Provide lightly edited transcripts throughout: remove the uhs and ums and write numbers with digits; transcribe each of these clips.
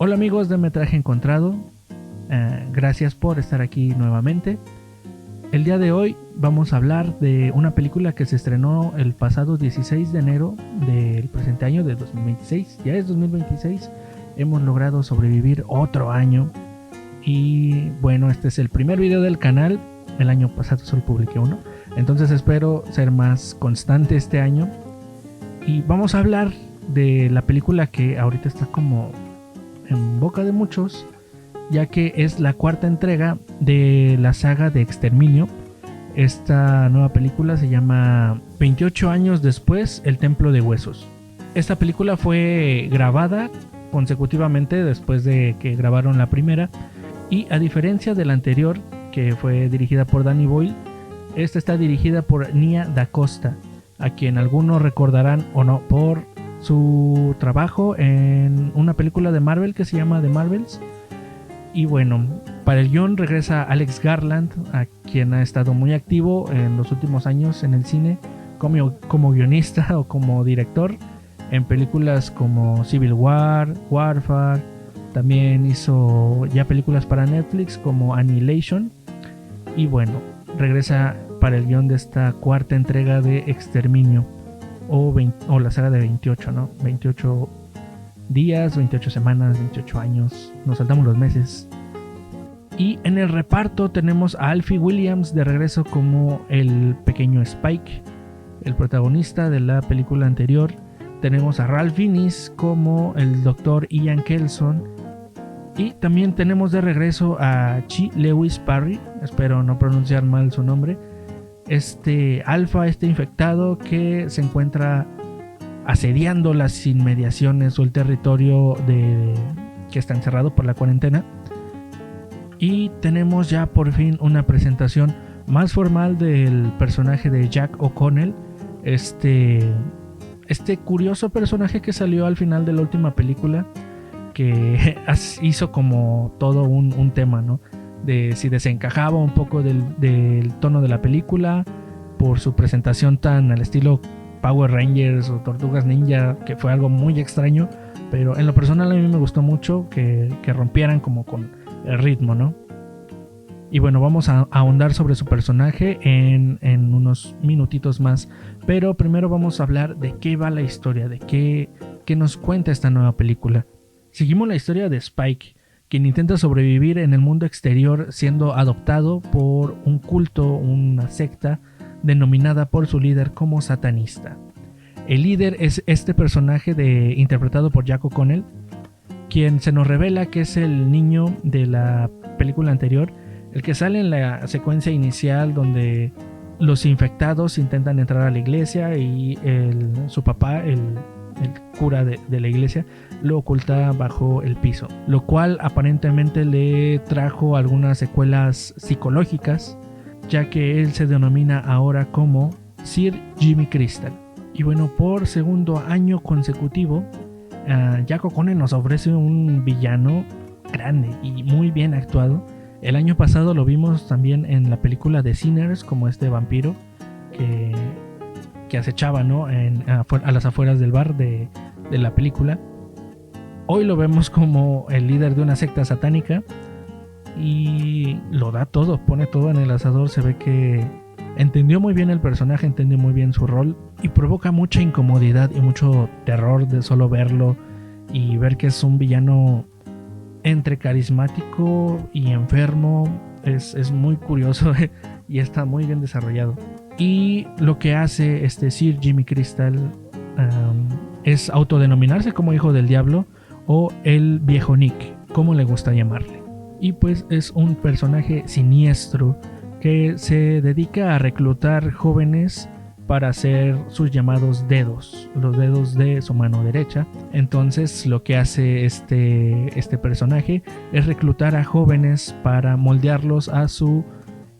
Hola amigos de Metraje Encontrado, gracias por estar aquí nuevamente. El día de hoy vamos a hablar de una película que se estrenó el pasado 16 de enero del presente año de 2026. Ya es 2026, hemos logrado sobrevivir otro año. Y bueno, este es el primer video del canal. El año pasado solo publiqué uno, entonces espero ser más constante este año. Y vamos a hablar de la película que ahorita está como en boca de muchos, ya que es la cuarta entrega de la saga de Exterminio. Esta nueva película se llama 28 años después, El Templo de Huesos. Esta película fue grabada consecutivamente después de que grabaron la primera, y a diferencia de la anterior, que fue dirigida por Danny Boyle, esta está dirigida por Nia Da Costa, a quien algunos recordarán o no por su trabajo en una película de Marvel que se llama The Marvels. Y bueno, para el guión regresa Alex Garland, a quien ha estado muy activo en los últimos años en el cine como guionista o como director en películas como Civil War, Warfare. También hizo ya películas para Netflix como Annihilation. Y bueno, regresa para el guión de esta cuarta entrega de Exterminio, o la saga de 28, ¿no? 28 días, 28 semanas, 28 años, nos saltamos los meses. Y en el reparto tenemos a Alfie Williams de regreso como el pequeño Spike, el protagonista de la película anterior. Tenemos a Ralph Fiennes como el Dr. Ian Kelson. Y también tenemos de regreso a Chi Lewis Parry, espero no pronunciar mal su nombre, este infectado que se encuentra asediando las inmediaciones o el territorio que está encerrado por la cuarentena. Y tenemos ya por fin una presentación más formal del personaje de Jack O'Connell, este curioso personaje que salió al final de la última película, que hizo como todo un tema, ¿no? De si desencajaba un poco del tono de la película por su presentación tan al estilo Power Rangers o Tortugas Ninja, que fue algo muy extraño, pero en lo personal a mí me gustó mucho que rompieran como con el ritmo, ¿no? Y bueno, vamos a ahondar sobre su personaje en unos minutitos más, pero primero vamos a hablar de qué va la historia, de qué nos cuenta esta nueva película. Seguimos la historia de Spike, quien intenta sobrevivir en el mundo exterior siendo adoptado por un culto, una secta denominada por su líder como satanista. El líder es este personaje interpretado por Jack O'Connell, quien se nos revela que es el niño de la película anterior, el que sale en la secuencia inicial donde los infectados intentan entrar a la iglesia y su papá, el cura de la iglesia, lo oculta bajo el piso, lo cual aparentemente le trajo algunas secuelas psicológicas, ya que él se denomina ahora como Sir Jimmy Crystal. Y bueno, por segundo año consecutivo, Jack O'Connell nos ofrece un villano grande y muy bien actuado. El año pasado lo vimos también en la película de Sinners como este vampiro que acechaba, ¿no? a las afueras del bar de la película. Hoy lo vemos como el líder de una secta satánica y lo da todo, pone todo en el asador. Se ve que entendió muy bien el personaje, entendió muy bien su rol y provoca mucha incomodidad y mucho terror de solo verlo y ver que es un villano entre carismático y enfermo. Es muy curioso y está muy bien desarrollado. Y lo que hace este Sir Jimmy Crystal es autodenominarse como hijo del diablo o el viejo Nick, como le gusta llamarle. Y pues es un personaje siniestro que se dedica a reclutar jóvenes para hacer sus llamados dedos, los dedos de su mano derecha. Entonces lo que hace este personaje es reclutar a jóvenes para moldearlos a su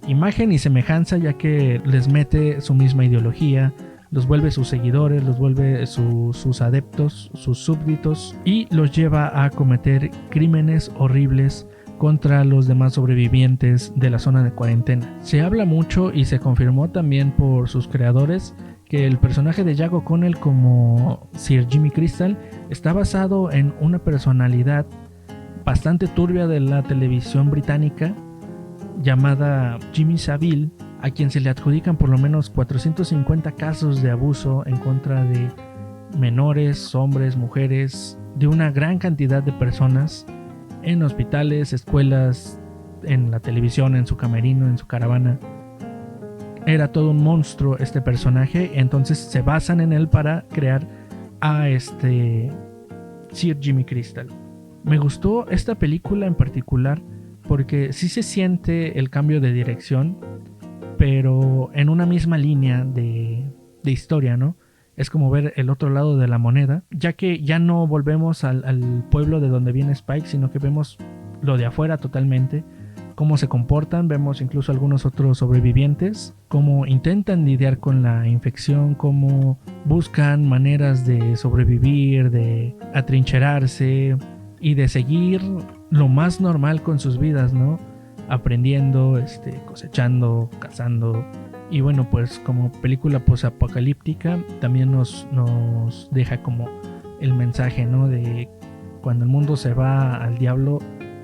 imagen y semejanza, ya que les mete su misma ideología, los vuelve sus seguidores, los vuelve sus adeptos, sus súbditos, y los lleva a cometer crímenes horribles contra los demás sobrevivientes de la zona de cuarentena. Se habla mucho y se confirmó también por sus creadores que el personaje de Jack O'Connell como Sir Jimmy Crystal está basado en una personalidad bastante turbia de la televisión británica llamada Jimmy Savile, a quien se le adjudican por lo menos 450 casos de abuso en contra de menores, hombres, mujeres, de una gran cantidad de personas en hospitales, escuelas, en la televisión, en su camerino, en su caravana. Era todo un monstruo este personaje, entonces se basan en él para crear a Sir Jimmy Crystal. Me gustó esta película en particular porque sí se siente el cambio de dirección, pero en una misma línea de historia, ¿no? Es como ver el otro lado de la moneda, ya que ya no volvemos al pueblo de donde viene Spike, sino que vemos lo de afuera totalmente, cómo se comportan, vemos incluso algunos otros sobrevivientes, cómo intentan lidiar con la infección, cómo buscan maneras de sobrevivir, de atrincherarse y de seguir lo más normal con sus vidas, ¿no? Aprendiendo, cosechando, cazando. Y bueno, pues como película posapocalíptica también nos deja como el mensaje, ¿no? De cuando el mundo se va al diablo,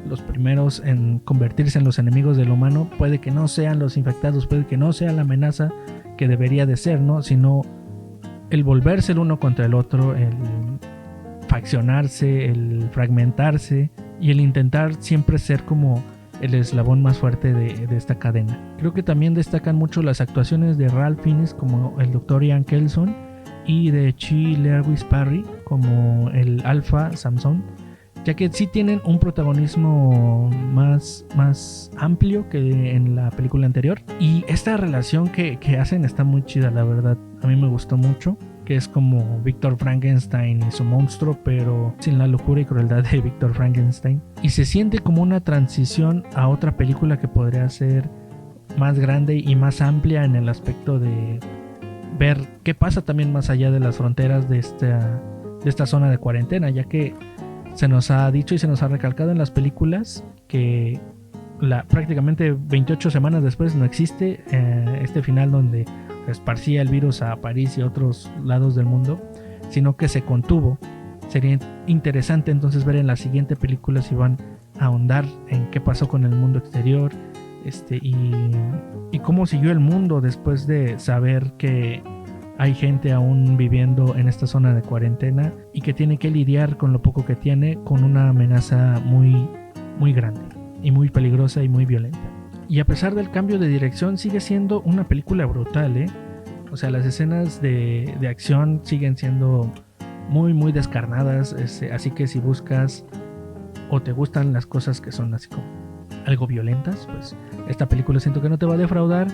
los primeros en convertirse en los enemigos del humano puede que no sean los infectados, puede que no sea la amenaza que debería de ser, ¿no? Sino el volverse el uno contra el otro, el faccionarse, el fragmentarse y el intentar siempre ser como el eslabón más fuerte de esta cadena. Creo que también destacan mucho las actuaciones de Ralph Fiennes como el Dr. Ian Kelson y de Chi Lewis Parry como el Alpha Samson, ya que sí tienen un protagonismo más amplio que en la película anterior. Y esta relación que hacen está muy chida, la verdad. A mí me gustó mucho, que es como Víctor Frankenstein y su monstruo, pero sin la locura y crueldad de Víctor Frankenstein. Y se siente como una transición a otra película que podría ser más grande y más amplia en el aspecto de ver qué pasa también más allá de las fronteras de esta zona de cuarentena, ya que se nos ha dicho y se nos ha recalcado en las películas que prácticamente 28 semanas después no existe este final donde esparcía el virus a París y a otros lados del mundo, sino que se contuvo. Sería interesante entonces ver en la siguiente película si van a ahondar en qué pasó con el mundo exterior, y cómo siguió el mundo después de saber que hay gente aún viviendo en esta zona de cuarentena y que tiene que lidiar con lo poco que tiene, con una amenaza muy, muy grande y muy peligrosa y muy violenta. Y a pesar del cambio de dirección, sigue siendo una película brutal, ¿eh? O sea, las escenas de acción siguen siendo muy, muy descarnadas. Así que si buscas o te gustan las cosas que son así como algo violentas, pues esta película siento que no te va a defraudar.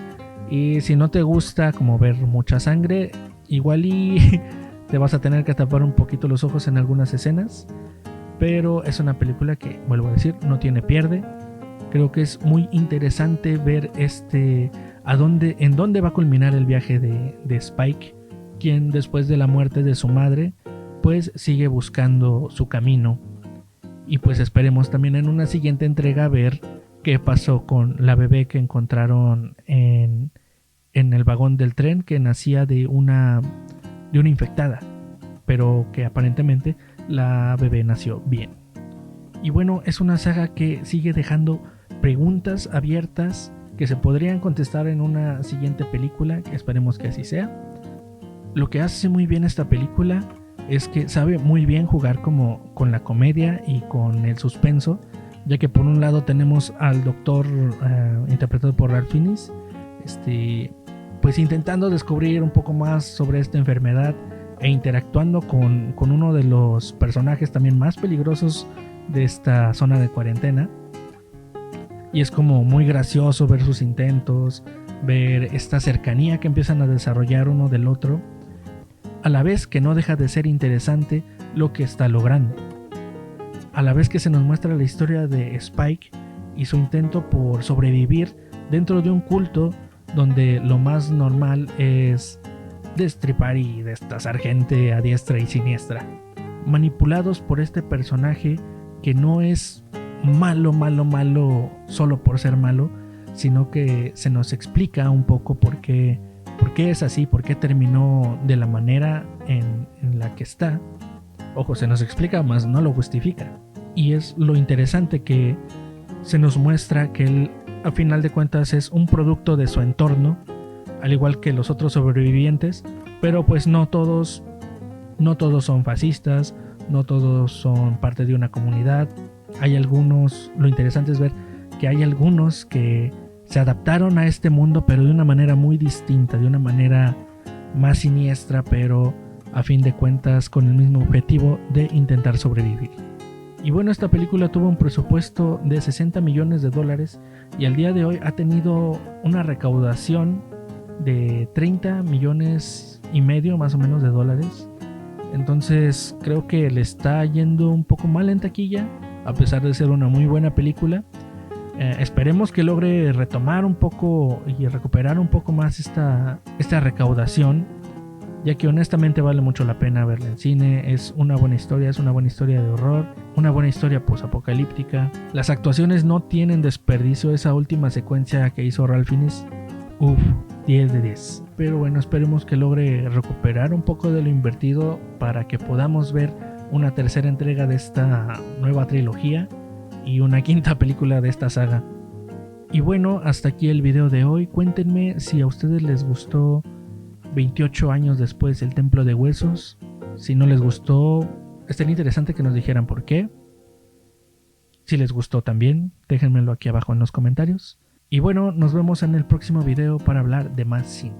Y si no te gusta como ver mucha sangre, igual y te vas a tener que tapar un poquito los ojos en algunas escenas. Pero es una película que, vuelvo a decir, no tiene pierde. Creo que es muy interesante ver en dónde va a culminar el viaje de Spike, quien después de la muerte de su madre, pues sigue buscando su camino. Y pues esperemos también en una siguiente entrega ver qué pasó con la bebé que encontraron en el vagón del tren, que nacía de una infectada, pero que aparentemente la bebé nació bien. Y bueno, es una saga que sigue dejando preguntas abiertas que se podrían contestar en una siguiente película, que esperemos que así sea. Lo que hace muy bien esta película es que sabe muy bien jugar como con la comedia y con el suspenso, ya que por un lado tenemos al doctor interpretado por Ralph Fiennes, pues intentando descubrir un poco más sobre esta enfermedad e interactuando con uno de los personajes también más peligrosos de esta zona de cuarentena. Y es como muy gracioso ver sus intentos, ver esta cercanía que empiezan a desarrollar uno del otro, a la vez que no deja de ser interesante lo que está logrando. A la vez que se nos muestra la historia de Spike y su intento por sobrevivir dentro de un culto donde lo más normal es destripar y destazar gente a diestra y siniestra, manipulados por este personaje que no es malo solo por ser malo, sino que se nos explica un poco por qué es así, por qué terminó de la manera en la que está. Ojo, se nos explica, más no lo justifica. y es lo interesante que se nos muestra que él a final de cuentas es un producto de su entorno, al igual que los otros sobrevivientes, pero pues no todos son fascistas, no todos son parte de una comunidad. Hay algunos, lo interesante es ver que hay algunos que se adaptaron a este mundo, pero de una manera muy distinta, de una manera más siniestra, pero a fin de cuentas con el mismo objetivo de intentar sobrevivir. Y bueno, esta película tuvo un presupuesto de $60 millones y al día de hoy ha tenido una recaudación de 30 millones y medio más o menos de dólares. Entonces creo que le está yendo un poco mal en taquilla, a pesar de ser una muy buena película. Esperemos que logre retomar un poco y recuperar un poco más esta recaudación, ya que honestamente vale mucho la pena verla en cine. Es una buena historia de horror, una buena historia posapocalíptica. Las actuaciones no tienen desperdicio. Esa última secuencia que hizo Ralph Fiennes, 10 de 10. Pero bueno, esperemos que logre recuperar un poco de lo invertido para que podamos ver una tercera entrega de esta nueva trilogía y una quinta película de esta saga. Y bueno, hasta aquí el video de hoy. Cuéntenme si a ustedes les gustó 28 años después El Templo de Huesos. Si no les gustó, estaría interesante que nos dijeran por qué. Si les gustó también, déjenmelo aquí abajo en los comentarios. Y bueno, nos vemos en el próximo video para hablar de más cine.